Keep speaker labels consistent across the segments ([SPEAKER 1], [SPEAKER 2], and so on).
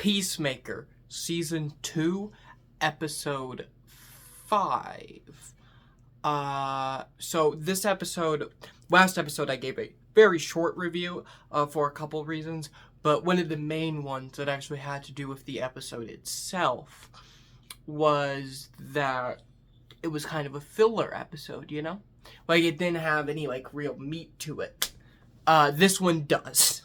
[SPEAKER 1] Peacemaker, Season 2, Episode 5. So this last episode I gave a very short review for a couple reasons, but one of the main ones that actually had to do with the episode itself was that it was kind of a filler episode, you know? Like, it didn't have any, real meat to it. This one does.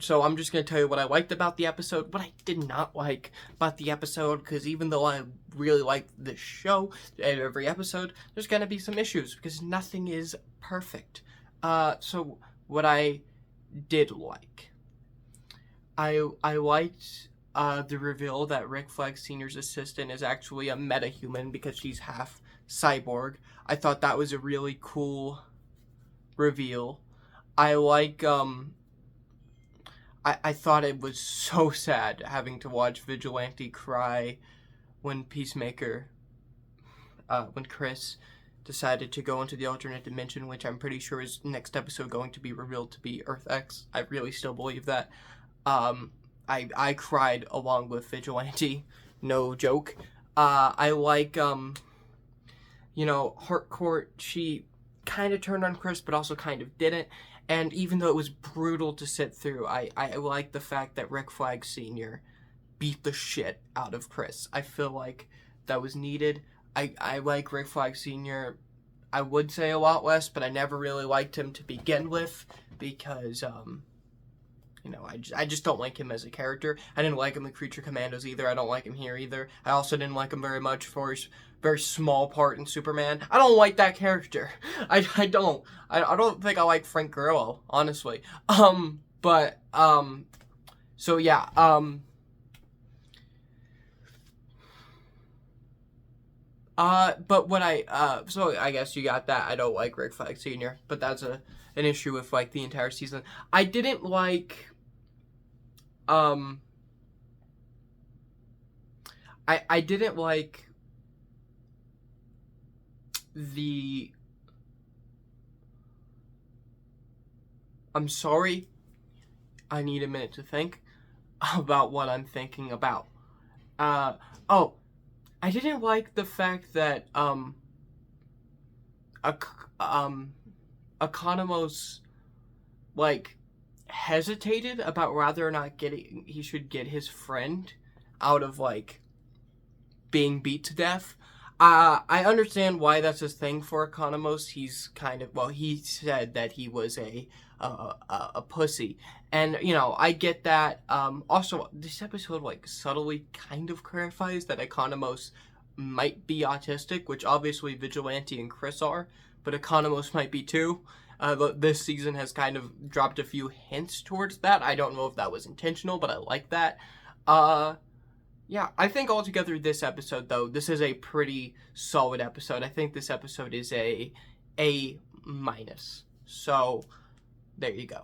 [SPEAKER 1] So I'm just going to tell you what I liked about the episode, what I did not like about the episode, because even though I really like this show and every episode, there's going to be some issues, because nothing is perfect. So what I did like, I liked the reveal that Rick Flag Sr.'s assistant is actually a metahuman because she's half cyborg. I thought that was a really cool reveal. I like, I thought it was so sad having to watch Vigilante cry when when Chris decided to go into the alternate dimension, which I'm pretty sure is next episode going to be revealed to be Earth X. I really still believe that. I cried along with Vigilante, no joke. I like, Harcourt, she kind of turned on Chris, but also kind of didn't. And even though it was brutal to sit through, I like the fact that Rick Flag Sr. beat the shit out of Chris. I feel like that was needed. I like Rick Flag Sr. I would say a lot less, but I never really liked him to begin with because, I just don't like him as a character. I didn't like him in Creature Commandos either. I don't like him here either. I also didn't like him very much for his very small part in Superman. I don't like that character. I don't. I don't think I like Frank Grillo, honestly. So yeah, but what so I guess you got that. I don't like Rick Flag Sr., but that's an issue with, the entire season. I didn't like, I didn't like I'm sorry, I need a minute to think about what I'm thinking about. I didn't like the fact that, Economos, hesitated about whether or not he should get his friend out of, being beat to death. I understand why that's a thing for Economos. He's kind of, he said that he was a pussy. And, I get that. Also, this episode, subtly kind of clarifies that Economos might be autistic, which obviously Vigilante and Chris are, but Economos might be too. This season has kind of dropped a few hints towards that. I don't know if that was intentional, but I like that. Yeah, I think altogether this episode, though, this is a pretty solid episode. I think this episode is a A-. So, there you go.